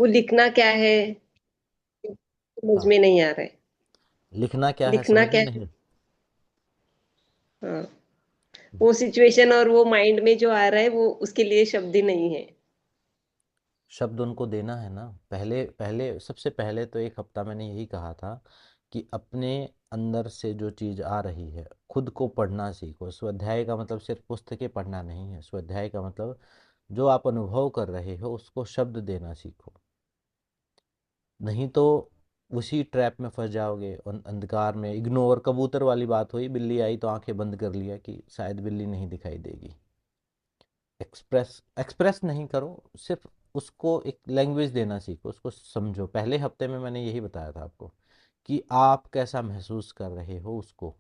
वो लिखना क्या है समझ हाँ, में नहीं आ रहा है। लिखना क्या है लिखना समझ में क्या है। नहीं। हाँ, वो सिचुएशन और वो माइंड में जो आ रहा है वो उसके लिए शब्द ही नहीं है। शब्द उनको देना है ना। पहले पहले सबसे पहले तो एक हफ्ता मैंने यही कहा था कि अपने अंदर से जो चीज़ आ रही है खुद को पढ़ना सीखो। स्वाध्याय का मतलब सिर्फ पुस्तकें पढ़ना नहीं है। स्वाध्याय का मतलब जो आप अनुभव कर रहे हो उसको शब्द देना सीखो। नहीं तो उसी ट्रैप में फंस जाओगे, अंधकार में। इग्नोर, कबूतर वाली बात हुई, बिल्ली आई तो आंखें बंद कर लिया कि शायद बिल्ली नहीं दिखाई देगी। एक्सप्रेस एक्सप्रेस नहीं करो, सिर्फ उसको एक लैंग्वेज देना सीखो, उसको समझो। पहले हफ्ते में मैंने यही बताया था आपको कि आप कैसा महसूस कर रहे हो उसको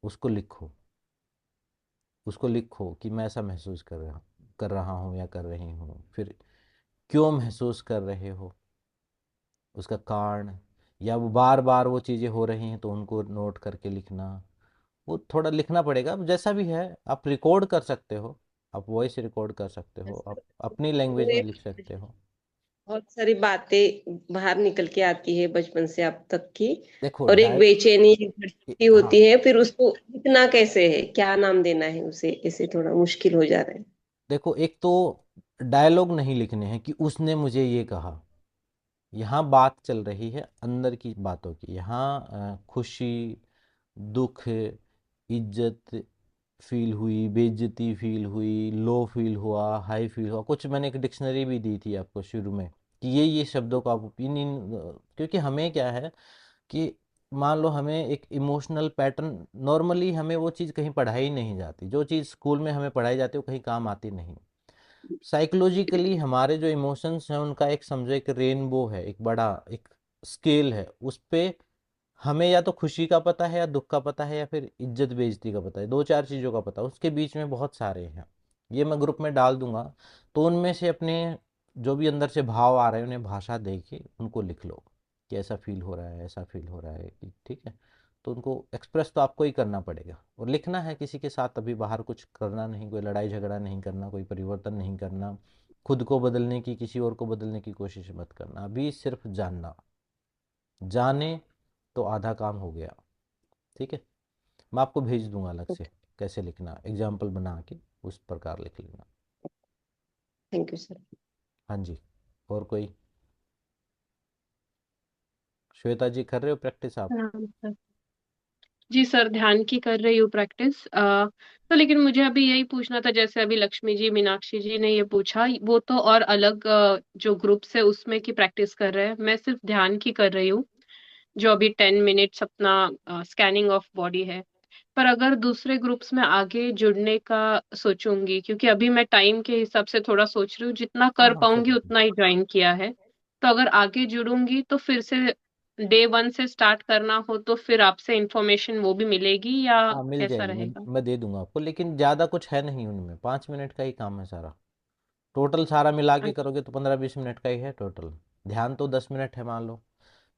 उसको लिखो। उसको लिखो कि मैं ऐसा महसूस कर रहा हूँ या कर रही हूँ। फिर क्यों महसूस कर रहे हो, उसका कारण, या वो बार बार वो चीज़ें हो रही हैं तो उनको नोट करके लिखना। वो थोड़ा लिखना पड़ेगा, जैसा भी है। आप रिकॉर्ड कर सकते हो, आप वॉइस रिकॉर्ड कर सकते हो, आप अपनी लैंग्वेज में लिख सकते हो। बहुत सारी बातें बाहर निकल के आती है बचपन से अब तक की। देखो और एक बेचैनी एक धड़कती हाँ, होती है, फिर उसको लिखना कैसे है, क्या नाम देना है उसे, ऐसे थोड़ा मुश्किल हो जा रहा है। देखो एक तो डायलॉग नहीं लिखने हैं कि उसने मुझे ये कहा। यहाँ बात चल रही है अंदर की बातों की। यहाँ खुशी, दुख, इज्जत फील हुई, बेइज्जती फील हुई, लो फील हुआ, हाई फील हुआ। कुछ मैंने एक डिक्शनरी भी दी थी आपको शुरू में कि ये शब्दों का आप क्योंकि हमें क्या है कि मान लो हमें एक इमोशनल पैटर्न, नॉर्मली हमें वो चीज़ कहीं पढ़ाई नहीं जाती। जो चीज़ स्कूल में हमें पढ़ाई जाती है वो कहीं काम आती नहीं। साइकोलॉजिकली हमारे जो इमोशंस हैं उनका एक समझो एक रेनबो है, एक बड़ा एक स्केल है। उस पे हमें या तो खुशी का पता है, या दुख का पता है, या फिर इज्जत बेइज्जती का पता है। दो चार चीज़ों का पता है, उसके बीच में बहुत सारे हैं। ये मैं ग्रुप में डाल दूंगा, तो उनमें से अपने जो भी अंदर से भाव आ रहे हैं उन्हें भाषा दे के उनको लिख लो कि ऐसा फील हो रहा है, ऐसा फील हो रहा है कि ठीक है। तो उनको एक्सप्रेस तो आपको ही करना पड़ेगा, और लिखना है। किसी के साथ अभी बाहर कुछ करना नहीं, कोई लड़ाई झगड़ा नहीं करना, कोई परिवर्तन नहीं करना। खुद को बदलने की, किसी और को बदलने की कोशिश मत करना। अभी सिर्फ जानना, जाने तो आधा काम हो गया। ठीक है, मैं आपको भेज दूंगा अलग से कैसे लिखना, एग्जाम्पल बना के उस प्रकार लिख लेना। Thank you sir. हाँ जी। और कोई? श्वेता जी कर रहे हो प्रैक्टिस आप? हाँ सर। जी सर, ध्यान की कर रही हूँ प्रैक्टिस। तो लेकिन मुझे अभी यही पूछना था, जैसे अभी लक्ष्मी जी, मीनाक्षी जी ने ये पूछा, वो तो और अलग जो ग्रुप्स है उसमें की प्रैक्टिस कर रहे हैं, मैं सिर्फ ध्यान की कर रही हूँ, जो अभी 10 मिनट्स अपना स्कैनिंग ऑफ बॉडी है। पर अगर दूसरे ग्रुप्स में आगे जुड़ने का सोचूंगी, क्योंकि अभी मैं टाइम के हिसाब से थोड़ा सोच रही हूँ, जितना हाँ कर हाँ, पाऊंगी सब। उतना ही ज्वाइन किया है। तो अगर आगे जुड़ूंगी तो फिर से डे 1 से स्टार्ट करना हो तो फिर आपसे इंफॉर्मेशन वो भी मिलेगी या हाँ मिल कैसा जाएगी, मैं रहेगा? मैं दे दूंगा आपको, लेकिन ज़्यादा कुछ है नहीं उनमें। 5 मिनट का ही काम है सारा। टोटल सारा मिला के अच्छा। करोगे तो 15-20 मिनट का ही है टोटल। ध्यान तो 10 मिनट है मान लो,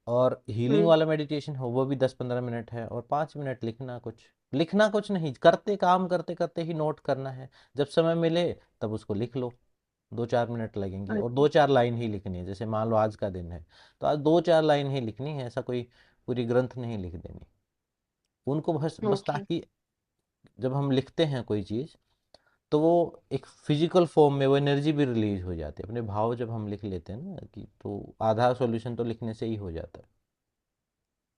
और हीलिंग हम्म। वाला मेडिटेशन हो वो भी 10-15 मिनट है, और 5 मिनट लिखना कुछ नहीं, करते काम करते करते ही नोट करना है। जब समय मिले तब उसको लिख लो। 2-4 मिनट लगेंगे, और अच्छा। 2-4 लाइन ही लिखनी है। जैसे मान लो आज का दिन है तो आज 2-4 लाइन ही लिखनी है, ऐसा कोई पूरी ग्रंथ नहीं लिख देनी उनको। बस बस ओके। ताकि जब हम लिखते हैं कोई चीज़ तो वो एक फिजिकल फॉर्म में वो एनर्जी भी रिलीज हो जाती है। अपने भाव जब हम लिख लेते हैं ना कि, तो आधा सॉल्यूशन तो लिखने से ही हो जाता है।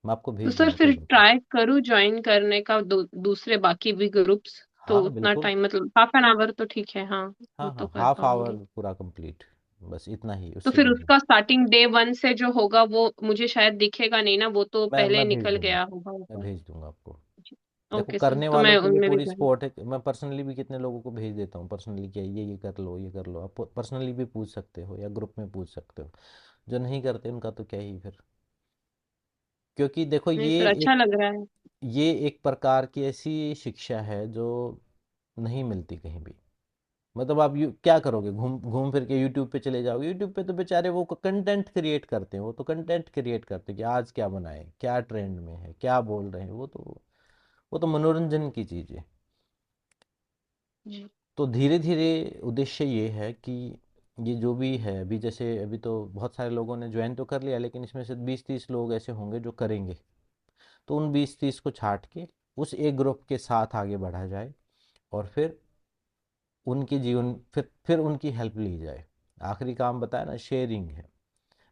मैं आपको तो भेज सर दूंगा, कोई फिर बात नहीं। ट्राई करूँ ज्वाइन करने का, दूसरे बाकी भी ग्रुप्स? तो हाँ उतना बिल्कुल। टाइम, मतलब ½ तो ठीक है, हाँ। वो हाँ तो हाँ, कर हाफ आवर पाऊंगी। पूरा कंप्लीट, बस इतना ही, तो उससे फिर ज़्यादा। उसका स्टार्टिंग डे 1 से जो होगा वो मुझे शायद दिखेगा नहीं ना, वो तो पहले मैं भेज निकल दूंगा, गया होगा मैं ऊपर। भेज दूंगा आपको। जी। देखो ओके सर, करने तो वालों मैं के लिए उनमें भी पूरी ज्वाइन। सपोर्ट है। मैं पर्सनली भी कितने लोगों को भेज देता हूँ पर्सनली, क्या ये कर लो, ये कर लो। आप पर्सनली भी पूछ सकते हो या ग्रुप में पूछ सकते हो। जो नहीं करते उनका तो क्या ही फिर। क्योंकि देखो नहीं सर, अच्छा लग रहा है। ये एक प्रकार की ऐसी शिक्षा है जो नहीं मिलती कहीं भी। मतलब आप क्या करोगे, घूम घूम फिर के यूट्यूब पे चले जाओगे। यूट्यूब पे तो बेचारे वो कंटेंट क्रिएट करते हैं, वो तो कंटेंट क्रिएट करते हैं कि आज क्या बनाए, क्या ट्रेंड में है, क्या बोल रहे हैं। वो तो मनोरंजन की चीज़ है। जी। तो धीरे धीरे उद्देश्य ये है कि ये जो भी है अभी, जैसे अभी तो बहुत सारे लोगों ने ज्वाइन तो कर लिया, लेकिन इसमें से 20-30 लोग ऐसे होंगे जो करेंगे। तो उन 20-30 को छांट के उस एक ग्रुप के साथ आगे बढ़ा जाए, और फिर उनके जीवन, फिर उनकी हेल्प ली जाए। आखिरी काम बताया ना, शेयरिंग है।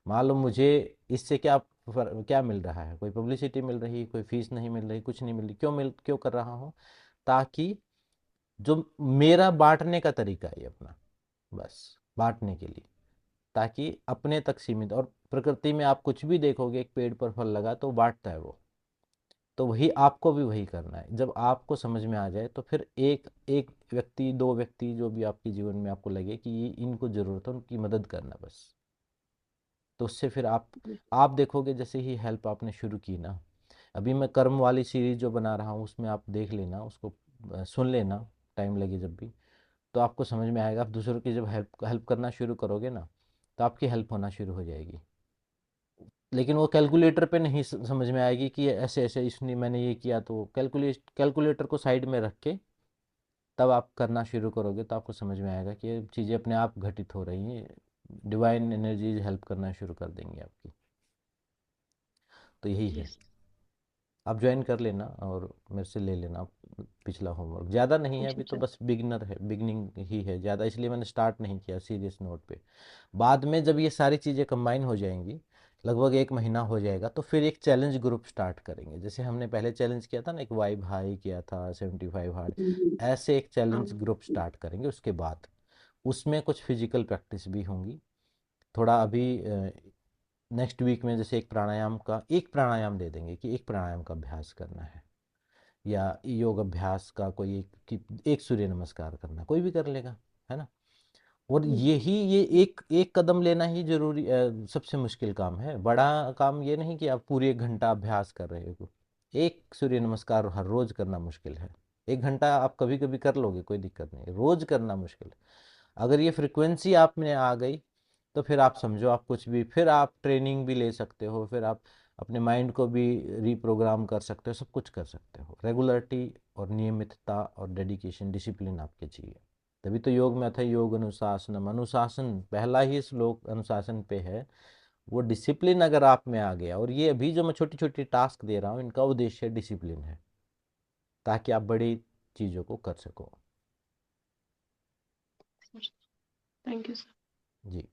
मान लो मुझे इससे क्या मिल रहा है, कोई पब्लिसिटी मिल रही, कोई फीस नहीं मिल रही, कुछ नहीं मिल रही, क्यों कर रहा हूँ? ताकि जो मेरा बांटने का तरीका है अपना, बस बांटने के लिए, ताकि अपने तक सीमित। और प्रकृति में आप कुछ भी देखोगे, एक पेड़ पर फल लगा तो बांटता है वो, तो वही आपको भी वही करना है। जब आपको समझ में आ जाए तो फिर एक एक व्यक्ति, दो व्यक्ति, जो भी आपके जीवन में आपको लगे कि ये इनको ज़रूरत है, उनकी मदद करना बस। तो उससे फिर आप देखोगे, जैसे ही हेल्प आपने शुरू की ना, अभी मैं कर्म वाली सीरीज जो बना रहा हूँ उसमें आप देख लेना उसको, सुन लेना टाइम लगे जब भी, तो आपको समझ में आएगा। आप दूसरों की जब हेल्प हेल्प करना शुरू करोगे ना, तो आपकी हेल्प होना शुरू हो जाएगी। लेकिन वो कैलकुलेटर पे नहीं समझ में आएगी कि ऐसे ऐसे इसने मैंने ये किया, तो कैलकुलेटर को साइड में रख के तब आप करना शुरू करोगे, तो आपको समझ में आएगा कि ये चीज़ें अपने आप घटित हो रही हैं। डिवाइन एनर्जीज हेल्प करना शुरू कर देंगे आपकी। तो यही है। यस। आप ज्वाइन कर लेना और मेरे से ले लेना पिछला होमवर्क। ज़्यादा नहीं है जी अभी, तो सर। बस बिगिनर है, बिगनिंग ही है ज़्यादा, इसलिए मैंने स्टार्ट नहीं किया सीरियस नोट पे। बाद में जब ये सारी चीज़ें कंबाइन हो जाएंगी, लगभग 1 महीना हो जाएगा, तो फिर एक चैलेंज ग्रुप स्टार्ट करेंगे। जैसे हमने पहले चैलेंज किया था ना, एक वाइब हाई किया था 75 हार्ड, ऐसे एक हाँ। चैलेंज ग्रुप स्टार्ट करेंगे। उसके बाद उसमें कुछ फिजिकल प्रैक्टिस भी होंगी। थोड़ा अभी नेक्स्ट वीक में जैसे एक प्राणायाम दे देंगे कि एक प्राणायाम का अभ्यास करना है, या योग अभ्यास का कोई एक सूर्य नमस्कार करना, कोई भी कर लेगा, है ना। और ये एक एक कदम लेना ही जरूरी, सबसे मुश्किल काम है। बड़ा काम ये नहीं कि आप पूरे 1 घंटा अभ्यास कर रहे हो। एक सूर्य नमस्कार हर रोज करना मुश्किल है। 1 घंटा आप कभी कभी कर लोगे, कोई दिक्कत नहीं, रोज करना मुश्किल है। अगर ये फ्रिक्वेंसी आप में आ गई, तो फिर आप समझो, आप कुछ भी, फिर आप ट्रेनिंग भी ले सकते हो, फिर आप अपने माइंड को भी रीप्रोग्राम कर सकते हो, सब कुछ कर सकते हो। रेगुलरिटी और नियमितता और डेडिकेशन, डिसिप्लिन आपके चाहिए। तभी तो योग में था योग अनुशासनम, अनुशासन पहला ही श्लोक अनुशासन पे है। वो डिसिप्लिन अगर आप में आ गया, और ये अभी जो मैं छोटी छोटी टास्क दे रहा हूँ, इनका उद्देश्य डिसिप्लिन है, ताकि आप बड़ी चीज़ों को कर सको। Thank you sir. जी।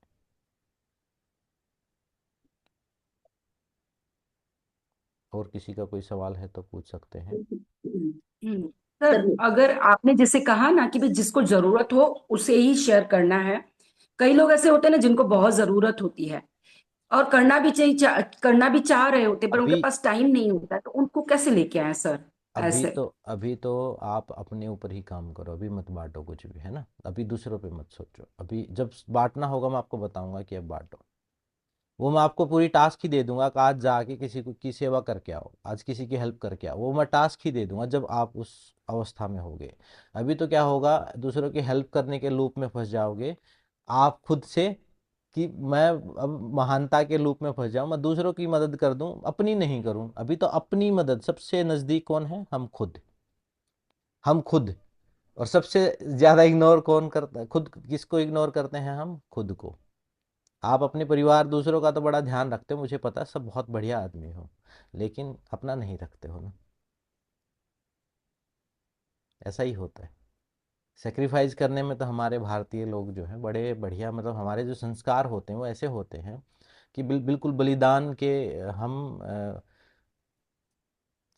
और किसी का कोई सवाल है तो पूछ सकते हैं। सर, अगर आपने जैसे कहा ना कि भाई जिसको जरूरत हो उसे ही शेयर करना है, कई लोग ऐसे होते हैं ना जिनको बहुत जरूरत होती है और करना भी चाहिए, करना भी चाह रहे होते पर उनके अभी पास टाइम नहीं होता, तो उनको कैसे लेके आए सर अभी ऐसे? तो अभी तो आप अपने ऊपर ही काम करो, अभी मत बांटो कुछ भी, है ना। अभी दूसरों पे मत सोचो, अभी जब बांटना होगा मैं आपको बताऊंगा कि अब बांटो। वो मैं आपको पूरी टास्क ही दे दूंगा कि आज जाके किसी को की सेवा करके आओ, आज किसी की हेल्प करके आओ, वो मैं टास्क ही दे दूंगा जब आप उस अवस्था में होगे। अभी तो क्या होगा, दूसरों की हेल्प करने के लूप में फंस जाओगे आप खुद से, कि मैं अब महानता के लूप में फंस जाऊं, मैं दूसरों की मदद कर दूं, अपनी नहीं करूं। अभी तो अपनी मदद सबसे नजदीक कौन है? हम खुद। और सबसे ज्यादा इग्नोर कौन करता है? खुद। किसको इग्नोर करते हैं हम? खुद को। आप अपने परिवार दूसरों का तो बड़ा ध्यान रखते हो, मुझे पता है, सब बहुत बढ़िया आदमी हो, लेकिन अपना नहीं रखते हो ना। ऐसा ही होता है। सेक्रीफाइस करने में तो हमारे भारतीय लोग जो हैं बड़े बढ़िया, मतलब हमारे जो संस्कार होते हैं वो ऐसे होते हैं कि बिल्कुल बलिदान के, हम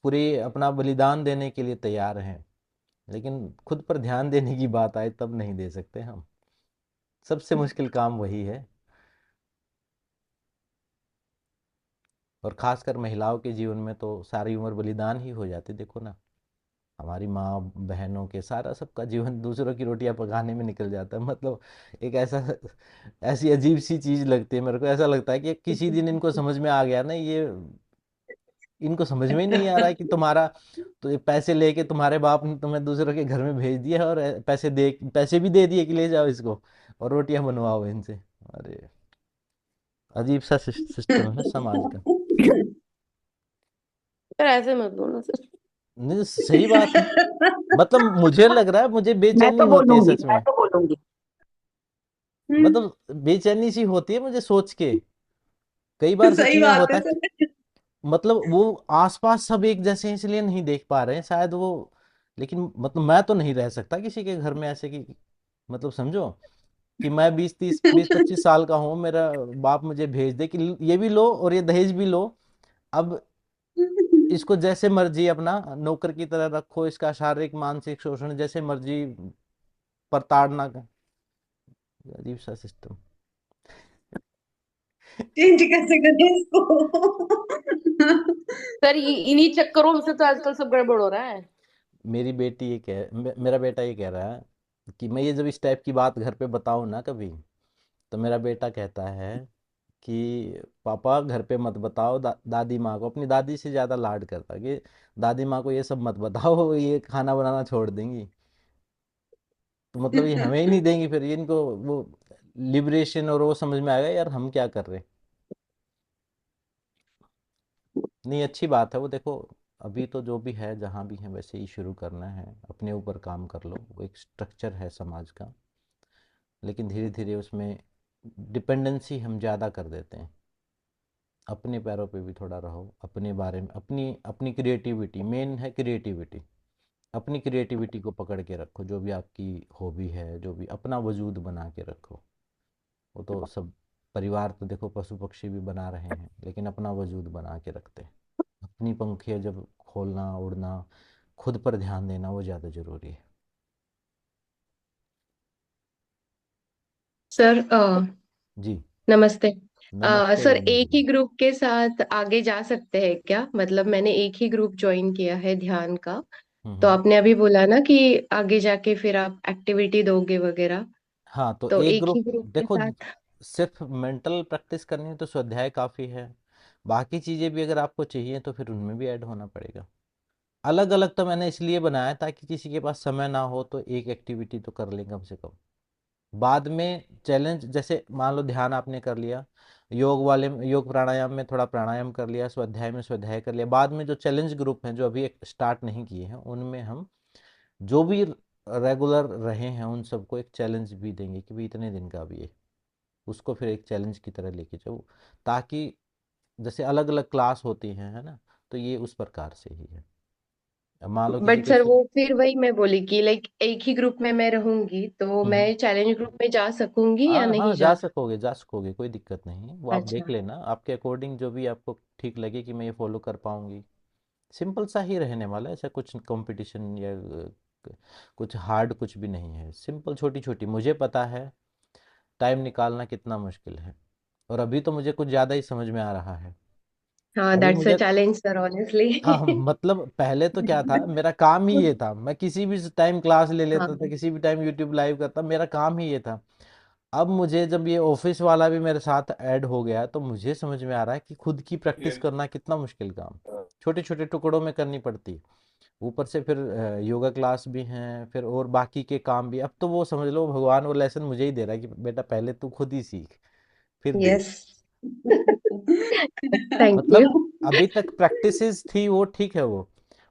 पूरे अपना बलिदान देने के लिए तैयार हैं, लेकिन खुद पर ध्यान देने की बात आए तब नहीं दे सकते हम। सबसे मुश्किल काम वही है। और खासकर महिलाओं के जीवन में तो सारी उम्र बलिदान ही हो जाती, देखो ना। हमारी माँ बहनों के सारा सबका जीवन दूसरों की रोटियां पकाने में निकल जाता है, मतलब एक ऐसी अजीब सी चीज लगती है मेरे को। ऐसा लगता है कि किसी दिन इनको समझ में आ गया ना, ये इनको समझ में ही नहीं आ रहा है कि तुम्हारा, तो ये पैसे लेके तुम्हारे बाप ने तुम्हें दूसरों के घर में भेज दिया, और पैसे भी दे दिए कि ले जाओ इसको और रोटियां बनवाओ इनसे। अरे अजीब सा सिस्टम है समाज का। सर ऐसे मत बोलो सर। नहीं, सही बात है। मतलब मुझे लग रहा है, मुझे मैं बेचैनी तो होती है बोलूंगी, सच मैं में। तो बोलूंगी। मतलब बेचैनी सी होती है मुझे सोच के। कई बार सच सही में बात होता है है कि सर। मतलब वो आसपास सब एक जैसे हैं इसलिए नहीं देख पा रहे हैं शायद वो। लेकिन मतलब मैं तो नहीं रह सकता किसी के घर में ऐसे कि मतलब समझो कि मैं 20-25 साल का हूँ, मेरा बाप मुझे भेज दे कि ये भी लो और ये दहेज भी लो। अब इसको जैसे मर्जी अपना नौकर की तरह रखो, इसका शारीरिक मानसिक शोषण जैसे मर्जी प्रताड़ना का। अजीब सा सिस्टम। चेंज कैसे करें इसको? सर इन्हीं चक्करों में से तो आजकल सब गड़बड़ हो रहा है। मेरी बेटी ये मेरा बेटा ये कह रहा है कि मैं ये जब इस टाइप की बात घर पे बताऊं ना कभी, तो मेरा बेटा कहता है कि पापा घर पे मत बताओ, दादी माँ को, अपनी दादी से ज़्यादा लाड करता है कि दादी माँ को ये सब मत बताओ, ये खाना बनाना छोड़ देंगी। तो मतलब ये हमें ही नहीं देंगी, फिर ये इनको वो लिबरेशन और वो समझ में आएगा यार हम क्या कर रहे हैं। नहीं अच्छी बात है वो, देखो अभी तो जो भी है जहाँ भी है वैसे ही शुरू करना है, अपने ऊपर काम कर लो, वो एक स्ट्रक्चर है समाज का। लेकिन धीरे धीरे उसमें डिपेंडेंसी हम ज़्यादा कर देते हैं। अपने पैरों पे भी थोड़ा रहो, अपने बारे में अपनी अपनी क्रिएटिविटी मेन है, क्रिएटिविटी अपनी क्रिएटिविटी को पकड़ के रखो, जो भी आपकी हॉबी है, जो भी अपना वजूद बना के रखो। वो तो सब परिवार तो देखो पशु पक्षी भी बना रहे हैं, लेकिन अपना वजूद बना के रखते हैं। अपनी पंखियाँ जब खोलना उड़ना, खुद पर ध्यान देना वो ज़्यादा ज़रूरी है। सर जी नमस्ते। नमस्ते सर वीना एक जी। ही ग्रुप के साथ आगे जा सकते हैं क्या? मतलब मैंने एक ही ग्रुप ज्वाइन किया है ध्यान का। तो हम्म। आपने अभी बोला ना कि आगे जाके फिर आप एक्टिविटी दोगे वगैरह। हाँ तो तो एक एक ही ग्रुप ग्रुप के देखो, साथ। सिर्फ मेंटल प्रैक्टिस करनी है तो स्वाध्याय काफ़ी है। बाकी चीज़ें भी अगर आपको चाहिए तो फिर उनमें भी ऐड होना पड़ेगा। अलग अलग तो मैंने इसलिए बनाया ताकि किसी के पास समय ना हो तो एक एक्टिविटी तो कर लें कम से कम। बाद में चैलेंज, जैसे मान लो ध्यान आपने कर लिया, योग वाले योग प्राणायाम में थोड़ा प्राणायाम कर लिया, स्वाध्याय में स्वाध्याय कर लिया, बाद में जो चैलेंज ग्रुप हैं जो अभी स्टार्ट नहीं किए हैं उनमें हम जो भी रेगुलर रहे हैं उन सबको एक चैलेंज भी देंगे कि भाई इतने दिन का भी है, उसको फिर एक चैलेंज की तरह लेके जाओ, ताकि जैसे अलग अलग क्लास होती हैं है ना, तो ये उस प्रकार से ही है। अब मान लो किसी बट को सर वो फिर वही मैं बोली कि लाइक एक ही ग्रुप में मैं रहूंगी तो मैं हम्म। चैलेंज ग्रुप में जा सकूंगी या हाँ हाँ नहीं जा जा सकूंगी? सकोगे जा सकोगे, कोई दिक्कत नहीं है, वो आप देख अच्छा। लेना आपके अकॉर्डिंग जो भी आपको ठीक लगे कि मैं ये फॉलो कर पाऊंगी। सिंपल सा ही रहने वाला है, ऐसा कुछ कंपटीशन या कुछ हार्ड कुछ भी नहीं है, सिंपल छोटी छोटी, मुझे पता है टाइम निकालना कितना मुश्किल है, और अभी तो मुझे कुछ ज़्यादा ही समझ में आ रहा है। हाँ अभी दैट्स अ मुझे चैलेंज सर हाँ ऑनेस्टली। मतलब पहले तो क्या था, मेरा काम ही ये था, मैं किसी भी टाइम क्लास ले लेता था, हाँ किसी भी टाइम यूट्यूब लाइव करता, मेरा काम ही ये था। अब मुझे जब ये ऑफिस वाला भी मेरे साथ ऐड हो गया तो मुझे समझ में आ रहा है कि खुद की प्रैक्टिस करना कितना मुश्किल काम, छोटे छोटे टुकड़ों में करनी पड़ती है। ऊपर से फिर योगा क्लास भी हैं, फिर और बाकी के काम भी, अब तो वो समझ लो भगवान वो लेसन मुझे ही दे रहा है कि बेटा पहले तू खुद ही सीख फिर देख। यस। Thank you. मतलब अभी तक प्रैक्टिसेस थी वो ठीक है, वो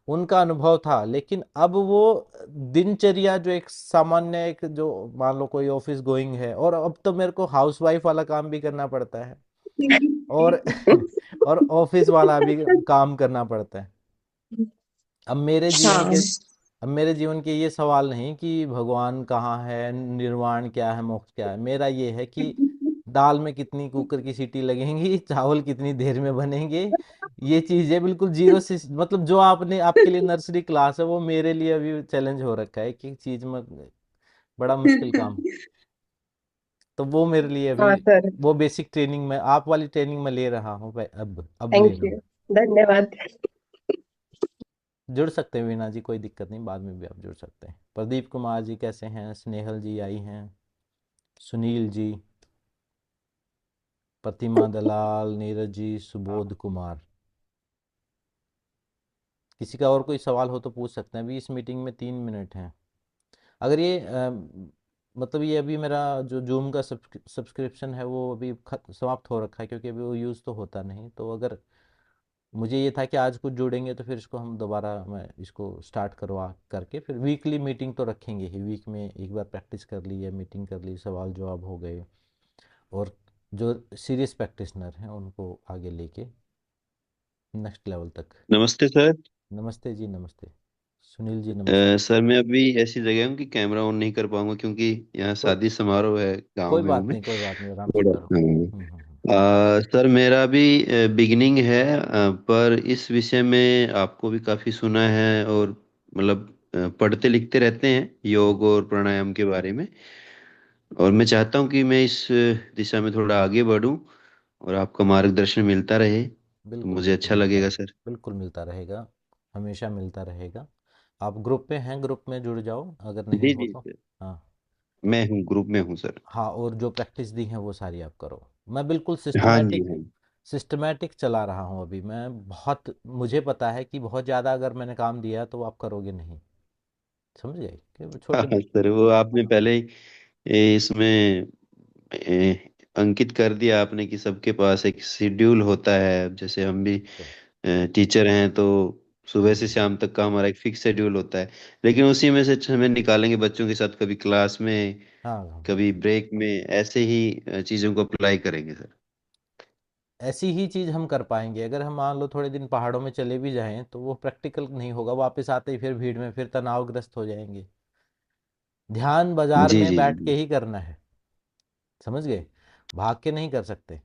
उनका अनुभव था, लेकिन अब वो दिनचर्या जो एक सामान्य एक जो मान लो कोई ऑफिस गोइंग है, और अब तो मेरे को हाउसवाइफ वाला काम भी करना पड़ता है, और और ऑफिस वाला भी काम करना पड़ता है। अब मेरे जीवन के हाँ अब मेरे जीवन के ये सवाल नहीं कि भगवान कहाँ है, निर्वाण क्या है, मोक्ष क्या है, मेरा ये है कि दाल में कितनी कुकर की सीटी लगेंगी, चावल कितनी देर में बनेंगे। ये चीजें बिल्कुल जीरो से मतलब जो आपने आपके लिए नर्सरी क्लास है वो मेरे लिए अभी चैलेंज हो रखा है कि चीज में बड़ा मुश्किल काम। तो वो मेरे लिए अभी हाँ सर। वो बेसिक ट्रेनिंग में आप वाली ट्रेनिंग में ले रहा हूँ अब ले थैंक रहा यू। हूँ। धन्यवाद। जुड़ सकते हैं वीना जी, कोई दिक्कत नहीं, बाद में भी आप जुड़ सकते हैं। प्रदीप कुमार जी कैसे हैं, स्नेहल जी आई हैं, सुनील जी, प्रतिमा दलाल, नीरज जी, सुबोध कुमार। किसी का और कोई सवाल हो तो पूछ सकते हैं, अभी इस मीटिंग में 3 मिनट हैं। अगर ये मतलब ये अभी मेरा जो जूम का सब्सक्रिप्शन है वो अभी समाप्त हो रखा है, क्योंकि अभी वो यूज़ तो होता नहीं, तो अगर मुझे ये था कि आज कुछ जोड़ेंगे तो फिर इसको हम दोबारा मैं इसको स्टार्ट करवा करके फिर वीकली मीटिंग तो रखेंगे ही। वीक में एक बार प्रैक्टिस कर ली है, मीटिंग कर ली, सवाल जवाब हो गए, और जो सीरियस प्रैक्टिशनर हैं उनको आगे लेके नेक्स्ट लेवल तक। नमस्ते सर। नमस्ते जी, नमस्ते सुनील जी, नमस्ते। सर मैं अभी ऐसी जगह हूँ कि कैमरा ऑन नहीं कर पाऊंगा क्योंकि यहाँ कोई शादी समारोह है गांव कोई में हूँ बात मैं। नहीं, कोई बात नहीं, आराम से थोड़ा करो। सर मेरा भी बिगिनिंग है, पर इस विषय में आपको भी काफी सुना है और मतलब पढ़ते लिखते रहते हैं योग और प्राणायाम के बारे में। और मैं चाहता हूँ कि मैं इस दिशा में थोड़ा आगे बढ़ूँ और आपका मार्गदर्शन मिलता रहे तो बिल्कुल मुझे बिल्कुल अच्छा मिलता लगेगा रहे, सर। बिल्कुल मिलता रहेगा, हमेशा मिलता रहेगा। आप ग्रुप में हैं, ग्रुप में जुड़ जाओ अगर नहीं जी हो जी तो। सर। हाँ। मैं हूँ, ग्रुप में हूँ सर। हाँ, और जो प्रैक्टिस दी है वो सारी आप करो। मैं बिल्कुल हाँ जी सिस्टमेटिक हाँ। सिस्टमेटिक चला रहा हूँ अभी मैं। बहुत मुझे पता है कि बहुत ज़्यादा अगर मैंने काम दिया तो आप करोगे नहीं, समझ गए कि वो हाँ छोटे। हाँ, सर वो आपने पहले ही इसमें अंकित कर दिया आपने कि सबके पास एक शेड्यूल होता है। अब जैसे हम भी टीचर हैं तो सुबह से हम्म, शाम तक का हमारा एक फिक्स शेड्यूल होता है, लेकिन उसी में से समय निकालेंगे बच्चों के साथ, कभी क्लास में हाँ हाँ हाँ। कभी ब्रेक में, ऐसे ही चीजों को अप्लाई करेंगे सर। ऐसी ही चीज़ हम कर पाएंगे अगर हम मान लो थोड़े दिन पहाड़ों में चले भी जाएं तो वो प्रैक्टिकल नहीं होगा, वापस आते ही फिर भीड़ में फिर तनावग्रस्त हो जाएंगे। ध्यान बाजार जी में जी बैठ के जी। ही करना है, समझ गए, भाग के नहीं कर सकते।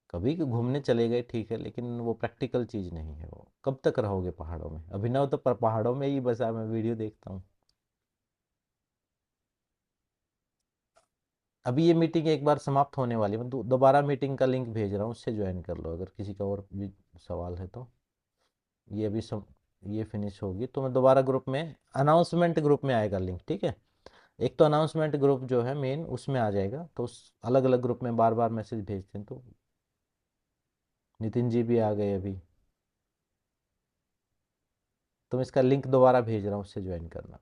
कभी घूमने चले गए ठीक है, लेकिन वो प्रैक्टिकल चीज़ नहीं है। वो कब तक रहोगे पहाड़ों में? अभिनव तो पहाड़ों में ही बसा, मैं वीडियो देखता हूँ। अभी ये मीटिंग एक बार समाप्त होने वाली है, मैं दोबारा मीटिंग का लिंक भेज रहा हूँ, उससे ज्वाइन कर लो अगर किसी का और भी सवाल है तो। ये अभी ये फिनिश होगी तो मैं दोबारा ग्रुप में, अनाउंसमेंट ग्रुप में आएगा लिंक, ठीक है। एक तो अनाउंसमेंट ग्रुप जो है मेन, उसमें आ जाएगा, तो उस अलग अलग ग्रुप में बार बार मैसेज भेजते हैं। तो नितिन जी भी आ गए अभी, तो मैं इसका लिंक दोबारा भेज रहा हूँ, उससे ज्वाइन करना।